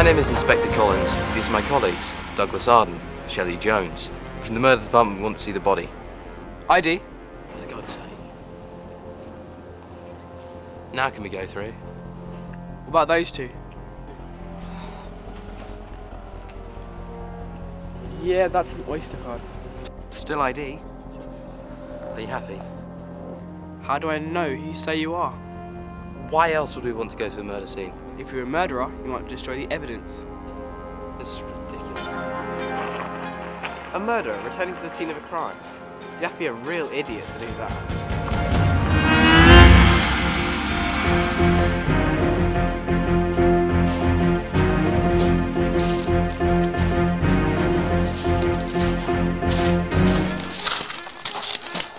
My name is Inspector Collins. These are my colleagues, Douglas Arden, Shelley Jones. From the murder department, we want to see the body. ID? For God's sake. Now can we go through? What about those two? Yeah, that's an Oyster card. Still ID? Are you happy? How do I know who you say you are? Why else would we want to go to a murder scene? If you're a murderer, you might destroy the evidence. This is ridiculous. A murderer returning to the scene of a crime? You have to be a real idiot to do that.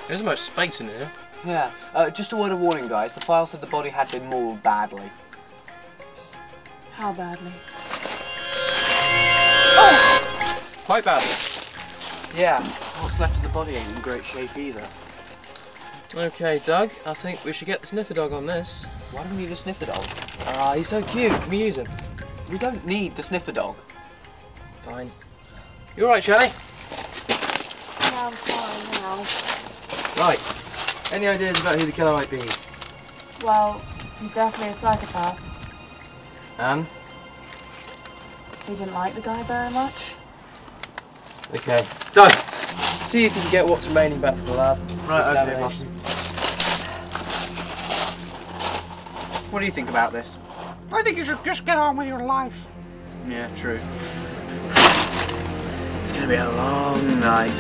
There's so much space in here. Yeah, just a word of warning, guys. The file said the body had been mauled badly. How badly? Quite badly. Yeah, what's left of the body ain't in great shape either. Okay, Doug, I think we should get the sniffer dog on this. Why do we need a sniffer dog? Ah, he's so cute. Can we use him? We don't need the sniffer dog. Fine. You alright, Shelley? Yeah, I'm fine now. Right. Any ideas about who the killer might be? Well, he's definitely a psychopath. And? He didn't like the guy very much. Okay. Doug, see if you can get what's remaining back to the lab. Right, okay, boss. What do you think about this? I think you should just get on with your life. Yeah, true. It's gonna be a long night.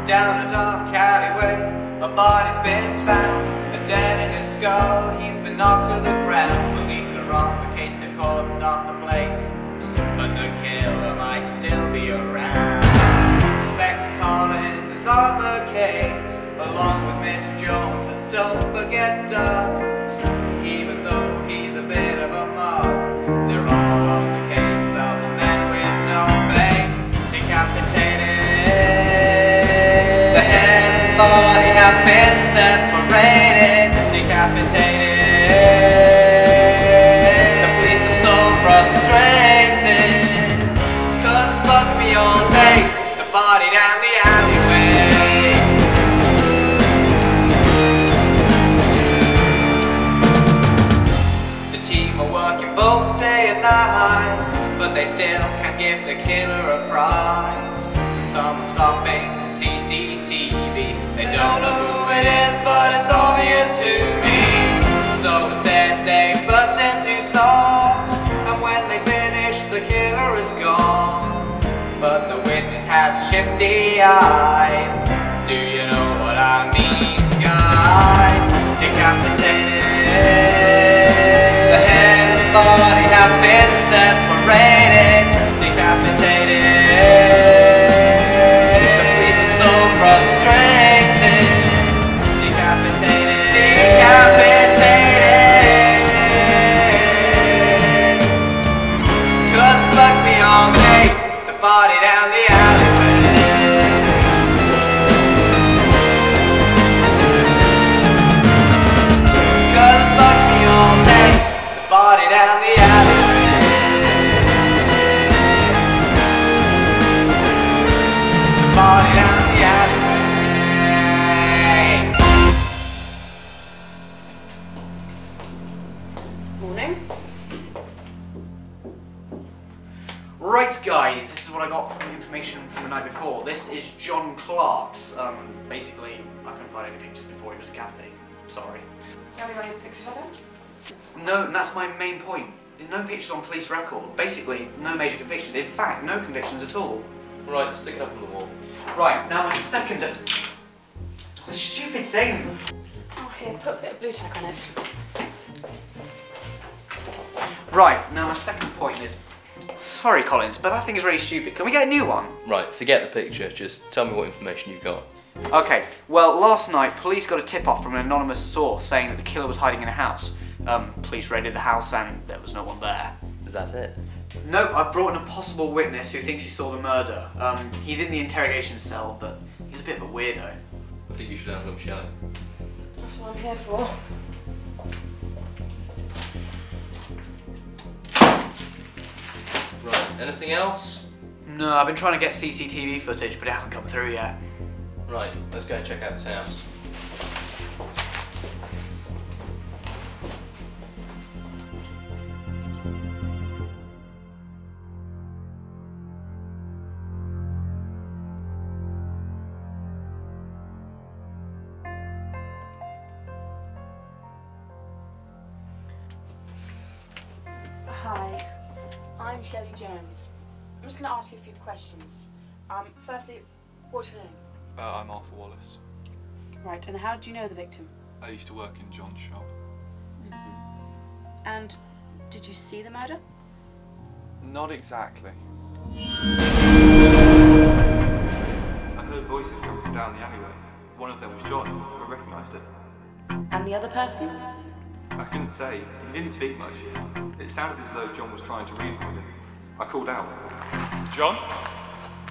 Down a dark alleyway, a body's been found, a dead in his skull, he's been knocked to the ground. Police are on the case, they've cordoned off the place, but the killer might still be around. Inspector Collins is on the case, along with Miss Jones, and don't forget Doug, even though he's a bit of a mug. They're all on the case of the man with no face, decapitated. Body have been separated, decapitated. The police are so frustrated, 'cause it's bugged me all day, the body down the alleyway. The team are working both day and night, but they still can't give the killer a fright. Someone's stopping CCTV. They don't know who it is, but it's obvious to me. So instead they burst into song, and when they finish, the killer is gone. But the witness has shifty eyes. Do you know what I mean, guys? Decapitated. The head and body have been separated. Decapitated. Frustrated, decapitated, decapitated. 'Cause it bugged me all day, the body down the alleyway. Cause it bugged me all day, the body down the alleyway. The body down the alleyway. Right guys, this is what I got from the information from the night before. This is John Clark's. Basically, I couldn't find any pictures before he was decapitated. Sorry. Have you got any pictures of him? No, and that's my main point. There's no pictures on police record. Basically, no major convictions. In fact, no convictions at all. Right, stick it up on the wall. Right, now my second... The stupid thing! Oh, here, put a bit of blue tack on it. Right, now my second point is... Sorry, Collins, but that thing is really stupid. Can we get a new one? Right, forget the picture. Just tell me what information you've got. Okay, well, last night, police got a tip-off from an anonymous source saying that the killer was hiding in a house. Police raided the house and there was no one there. Is that it? Nope, I brought in a possible witness who thinks he saw the murder. He's in the interrogation cell, but he's a bit of a weirdo. I think you should have him, Shelley. That's what I'm here for. Right, anything else? No, I've been trying to get CCTV footage, but it hasn't come through yet. Right, let's go and check out this house. Hi, I'm Shelley Jones. I'm just going to ask you a few questions. Firstly, what's your name? I'm Arthur Wallace. Right, and how do you know the victim? I used to work in John's shop. And did you see the murder? Not exactly. I heard voices come from down the alleyway. One of them was John. I recognised it. And the other person? I couldn't say. He didn't speak much. It sounded as though John was trying to reason with him. I called out, "John?"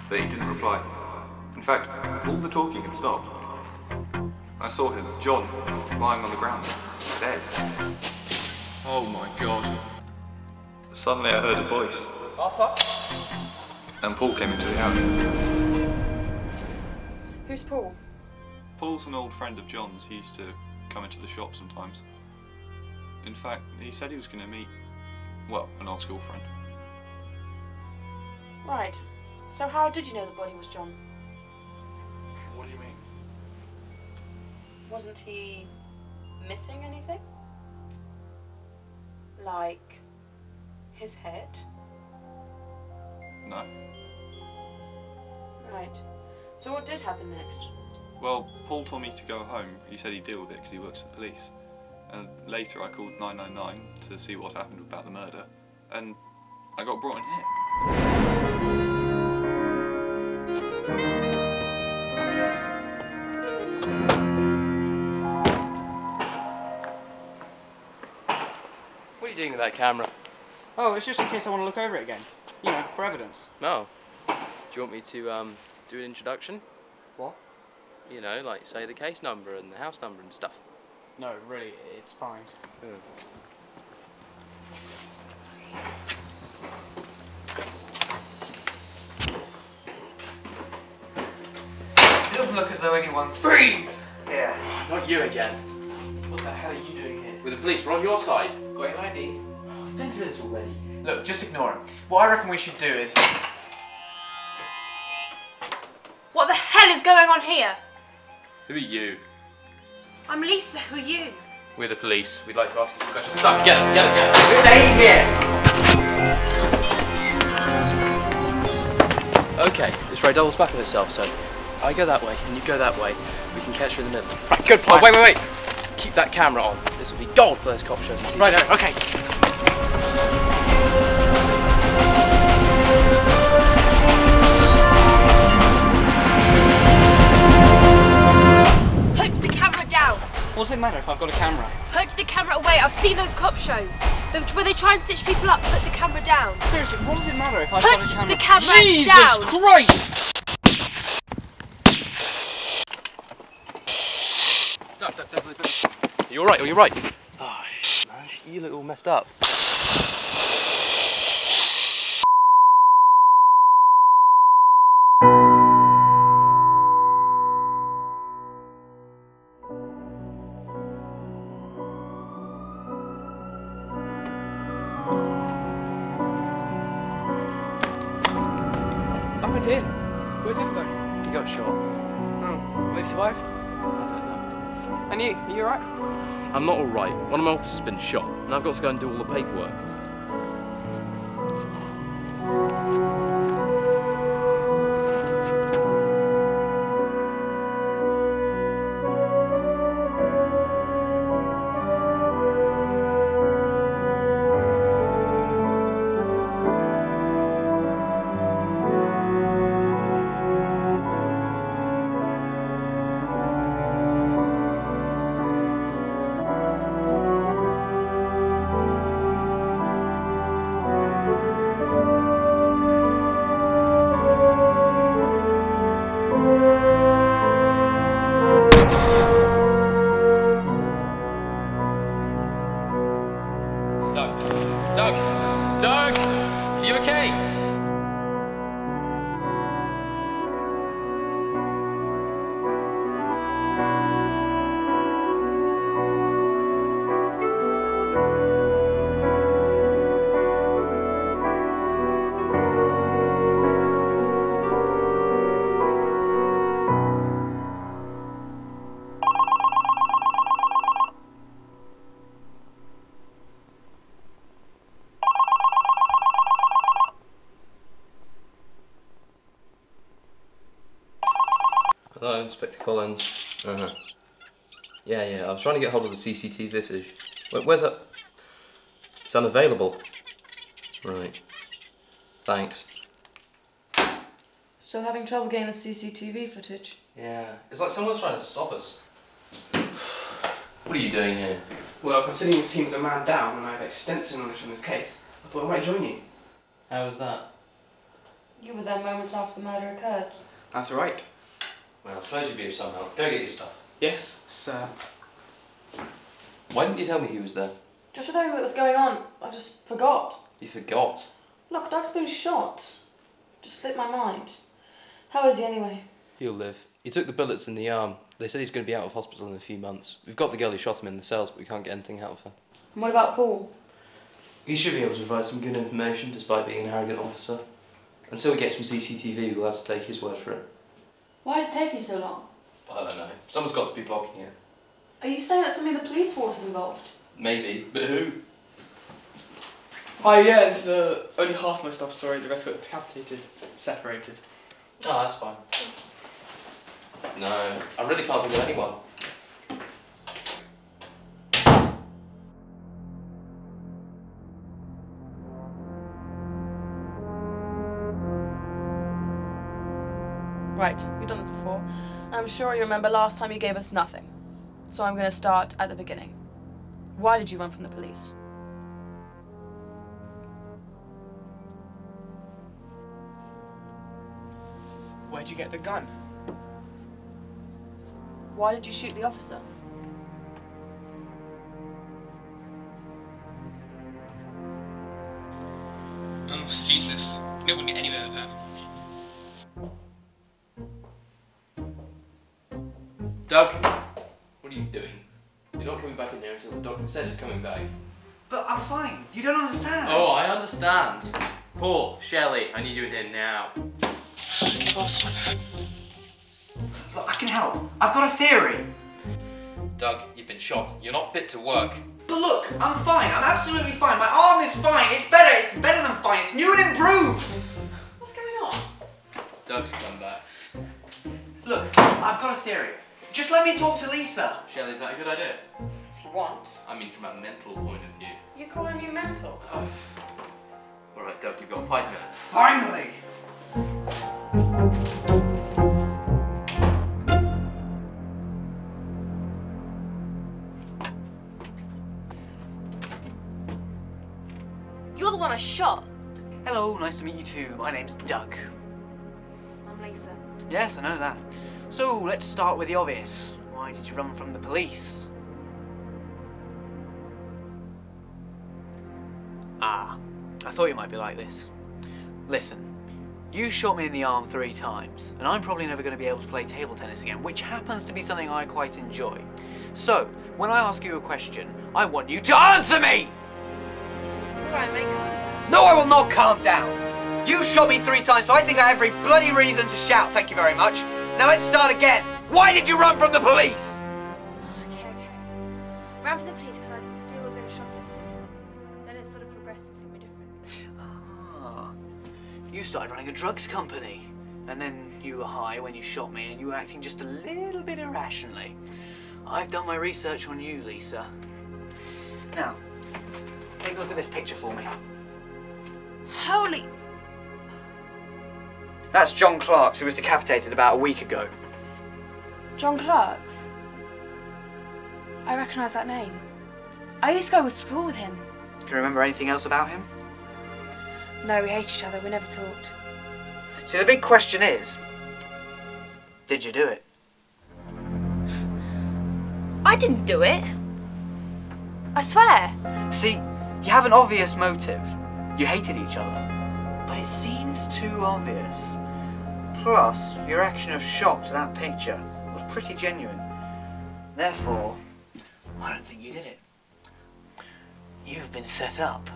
But he didn't reply. In fact, all the talking had stopped. I saw him, John, lying on the ground, dead. Oh my God. Suddenly I heard a voice. Arthur? And Paul came into the alley. Who's Paul? Paul's an old friend of John's. He used to come into the shop sometimes. In fact, he said he was going to meet, well, an old school friend. Right. So how did you know the body was John? What do you mean? Wasn't he missing anything? Like his head? No. Right. So what did happen next? Well, Paul told me to go home. He said he'd deal with it because he works at the police. And later I called 999 to see what happened about the murder. And I got brought in here. What are you doing with that camera? Oh, it's just in case I want to look over it again. You know, for evidence. No. Do you want me to do an introduction? What? You know, like say the case number and the house number and stuff. No, really, it's fine. It doesn't look as though anyone's... Freeze! Yeah. Not you again. What the hell are you doing here? With the police, we're on your side. Got an ID? I've been through this already. Look, just ignore him. What I reckon we should do is... What the hell is going on here? Who are you? I'm Lisa, who are you? We're the police. We'd like to ask you some questions. Stop, get him, get him, get him. Stay here! Okay, this road doubles back on itself, so I go that way and you go that way. We can catch you in the middle. Right, good point. Wait. Keep that camera on. This will be gold for those cop shows on TV. Right, okay. Put the camera down. What does it matter if I've got a camera? Put the camera away. I've seen those cop shows. Where they try and stitch people up. Put the camera down. Seriously, what does it matter if I've got a Put camera? the camera Jesus down. Christ! Duck. Are you alright? Are you right? Oh, man, you look all messed up. Up in here. Where's this guy? You got shot. Oh, will he survive? I don't know. And you? Are you alright? I'm not alright. One of my officers has been shot, and I've got to go and do all the paperwork. Doug! Doug! Doug! Are you okay? Hello, Inspector Collins. Yeah, I was trying to get hold of the CCTV footage. Where's that? It's unavailable. Right. Thanks. Still having trouble getting the CCTV footage? Yeah, it's like someone's trying to stop us. What are you doing here? Well, considering your team's a man down and I have extensive knowledge on this case, I thought I might join you. How was that? You were there moments after the murder occurred. That's right. Well, I suppose you'd be of some help. Go get your stuff. Yes, sir. Why didn't you tell me he was there? Just with everything that was going on, I just forgot. You forgot? Look, Doug's been shot. Just slipped my mind. How is he anyway? He'll live. He took the bullets in the arm. They said he's going to be out of hospital in a few months. We've got the girl who shot him in the cells, but we can't get anything out of her. And what about Paul? He should be able to provide some good information, despite being an arrogant officer. Until we get some CCTV, we'll have to take his word for it. Why is it taking so long? I don't know. Someone's got to be blocking it. Are you saying that somebody in the police force is involved? Maybe, but who? Oh yeah, this is only half my stuff, sorry, the rest got decapitated, separated. Oh, that's fine. No, I really can't think of anyone. Right, we've done this before. I'm sure you remember last time you gave us nothing. So I'm going to start at the beginning. Why did you run from the police? Where'd you get the gun? Why did you shoot the officer? She's useless. You wouldn't get anywhere with her. Doug, what are you doing? You're not coming back in there until the doctor says you're coming back. But I'm fine. You don't understand. Oh, I understand. Paul, Shelley, I need you in here now. Boss. Look, I can help. I've got a theory. Doug, you've been shot. You're not fit to work. But look, I'm fine. I'm absolutely fine. My arm is fine. It's better. It's better than fine. It's new and improved. What's going on? Doug's come back. Look, I've got a theory. Just let me talk to Lisa. Shelley, is that a good idea? If you want. I mean, from a mental point of view. You're calling me mental? Alright, Doug, you've got 5 minutes. Finally. You're the one I shot. Hello, nice to meet you too. My name's Doug. I'm Lisa. Yes, I know that. So, let's start with the obvious. Why did you run from the police? Ah, I thought you might be like this. Listen, you shot me in the arm 3 times, and I'm probably never going to be able to play table tennis again, which happens to be something I quite enjoy. So, when I ask you a question, I want you to answer me! Alright, mate, calm down. No, I will not calm down! You shot me 3 times, so I think I have every bloody reason to shout, thank you very much. Now let's start again. Why did you run from the police? Okay. Ran for the police because I do a bit of shoplifting. Then it sort of progressed into something different. Ah, you started running a drugs company. And then you were high when you shot me and you were acting just a little bit irrationally. I've done my research on you, Lisa. Now, take a look at this picture for me. Holy... That's John Clark's, who was decapitated about a week ago. John Clark's? I recognise that name. I used to go to school with him. Can you remember anything else about him? No, we hate each other. We never talked. See, the big question is, did you do it? I didn't do it. I swear. See, You have an obvious motive. You hated each other. But it seems too obvious. Plus, your reaction of shock to that picture was pretty genuine. Therefore, I don't think you did it. You've been set up.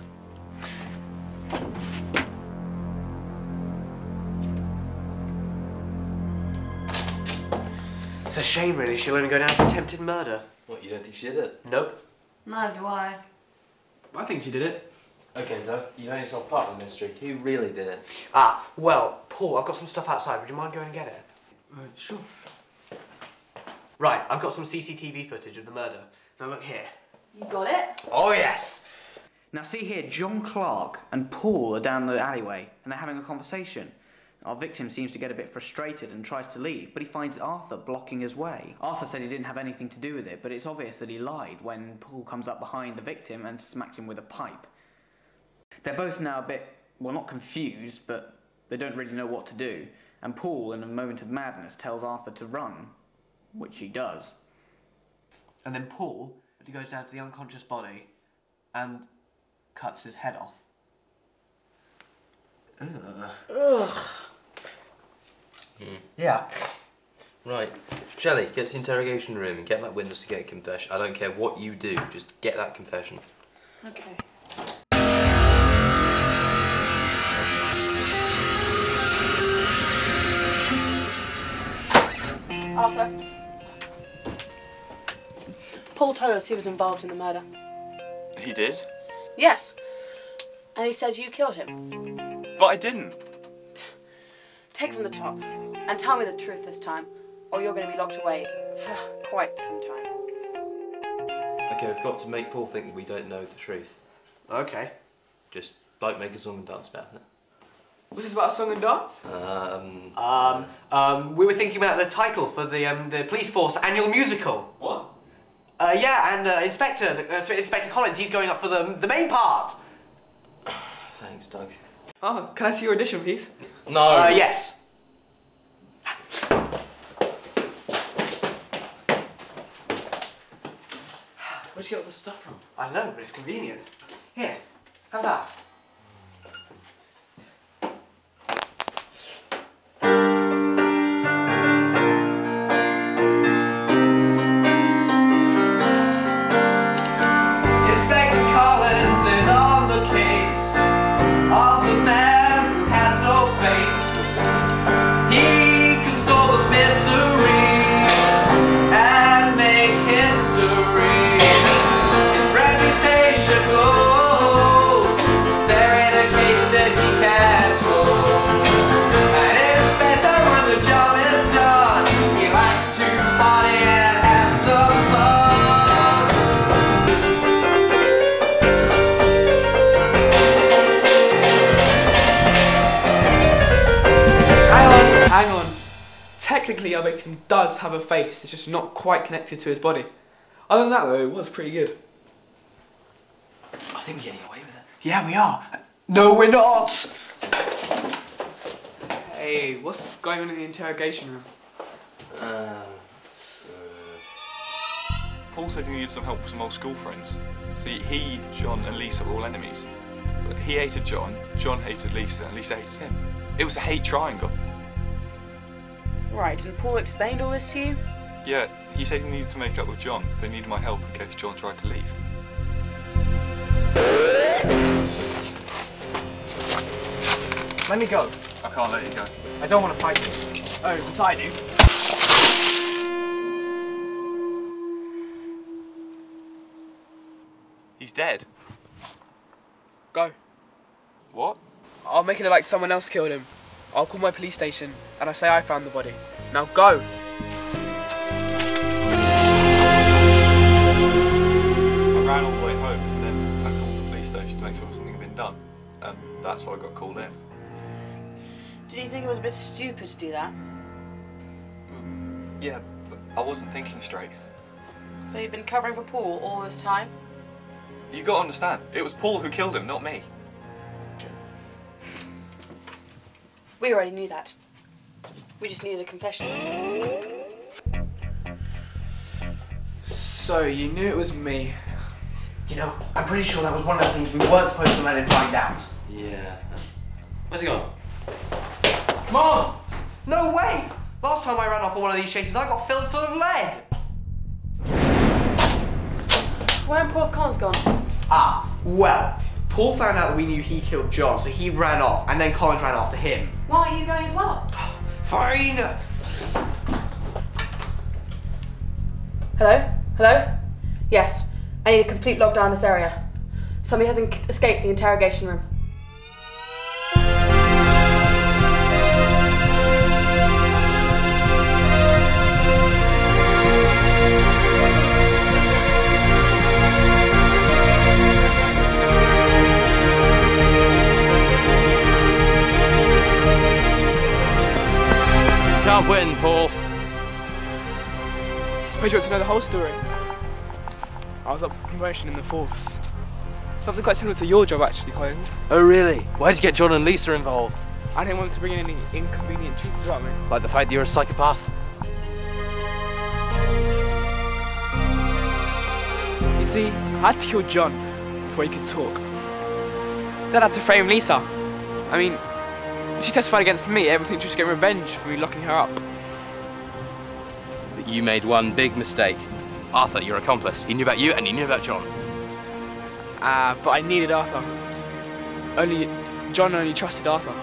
It's a shame, really. She'll only go down for attempted murder. What, you don't think she did it? Nope. Neither do I. I think she did it. Okay, Doug, you made yourself part of the mystery. Who really did it? Ah, well, Paul, I've got some stuff outside. Would you mind going and get it? Sure. Right, I've got some CCTV footage of the murder. Now look here. You got it? Oh, yes. Now see here, John Clark and Paul are down the alleyway and they're having a conversation. Our victim seems to get a bit frustrated and tries to leave, but he finds Arthur blocking his way. Arthur said he didn't have anything to do with it, but it's obvious that he lied when Paul comes up behind the victim and smacks him with a pipe. They're both now a bit, well, not confused, but they don't really know what to do. And Paul, in a moment of madness, tells Arthur to run, which he does. And then Paul, he goes down to the unconscious body and cuts his head off. Ugh. Yeah. Right. Shelley, get to the interrogation room and get that witness to get a confession. I don't care what you do, just get that confession. Okay. Arthur. Paul told us he was involved in the murder. He did? Yes. And he said you killed him. But I didn't. Take from the top and tell me the truth this time, or you're going to be locked away for quite some time. Okay, we've got to make Paul think that we don't know the truth. Okay. Just, like, make a song and dance about it. Was this about a song and dance? We were thinking about the title for the police force annual musical. What? Yeah, and Inspector Collins, he's going up for the main part. Thanks, Doug. Oh, can I see your audition, please? No. Yes. Where'd you get all this stuff from? I don't know, but it's convenient. Here, have that. Inspector Collins is on the case of the man who has no face. He can solve the mystery and make history. His reputation grows. There in a case that he can't close. And it's better when the job is done. He likes to party and have some fun. Hang on. Technically, our victim does have a face. It's just not quite connected to his body. Other than that, though, it was pretty good. I think we're getting away with it. Yeah, we are. No, we're not. Hey, what's going on in the interrogation room? Paul said he needed some help with some old school friends. See, he, John and Lisa were all enemies. But he hated John, John hated Lisa, and Lisa hated him. It was a hate triangle. Right, and Paul explained all this to you? Yeah, he said he needed to make up with John, but he needed my help in case John tried to leave. Let me go. I can't let you go. I don't want to fight you. Oh, but I do. He's dead. Go. What? I'll make it look like someone else killed him. I'll call my police station and I say I found the body. Now go! I ran all the way home and then I called the police station to make sure something had been done. And that's why I got called in. Did you think it was a bit stupid to do that? Yeah, but I wasn't thinking straight. So you've been covering for Paul all this time? You gotta understand, it was Paul who killed him, not me. We already knew that. We just needed a confession. So, you knew it was me. You know, I'm pretty sure that was one of the things we weren't supposed to let him find out. Yeah. Where's he gone? Come on! No way! Last time I ran off on one of these chases, I got filled full of lead. Where and Paul Collins gone? Ah, well, Paul found out that we knew he killed John, so he ran off, and then Collins ran after him. Why are you going as well? Fine! Hello? Hello? Yes. I need a complete lockdown in this area. Somebody has escaped the interrogation room. Can't win, Paul. Suppose you want to know the whole story. I was up for promotion in the force. Something quite similar to your job, actually, Collins. Oh, really? Why did you get John and Lisa involved? I didn't want to bring in any inconvenient truths about me. Like the fact that you're a psychopath? You see, I had to kill John before he could talk. Then I had to frame Lisa. I mean, she testified against me, everything just getting revenge for me locking her up. But you made one big mistake. Arthur, your accomplice. He knew about you and he knew about John. But I needed Arthur. John only trusted Arthur.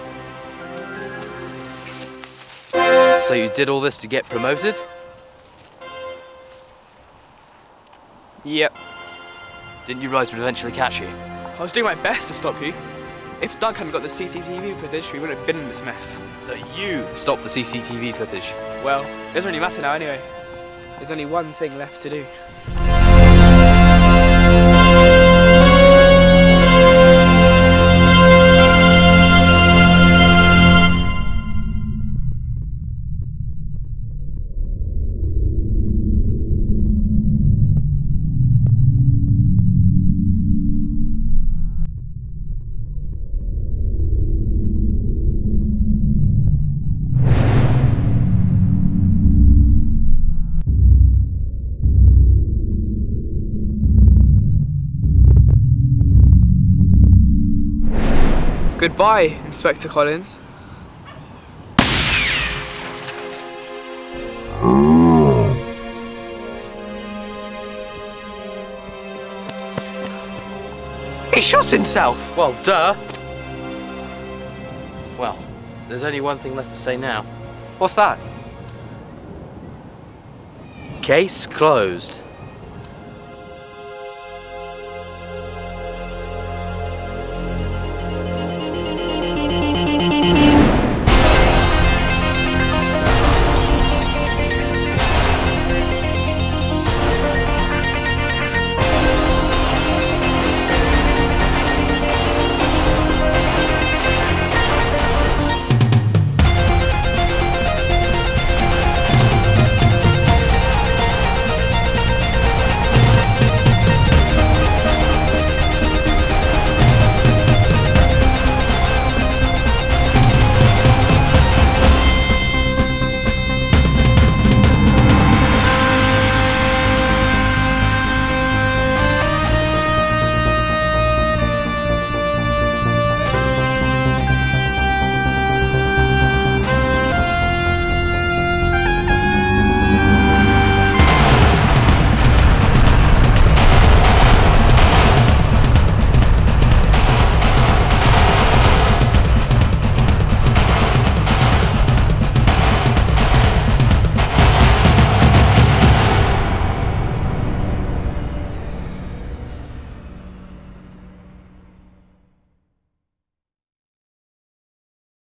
So you did all this to get promoted? Yep. Didn't you realise we'd eventually catch you? I was doing my best to stop you. If Doug hadn't got the CCTV footage, we wouldn't have been in this mess. So you stopped the CCTV footage? Well, it doesn't really matter now anyway. There's only one thing left to do. Goodbye, Inspector Collins. He shot himself! Well, duh! Well, there's only one thing left to say now. What's that? Case closed.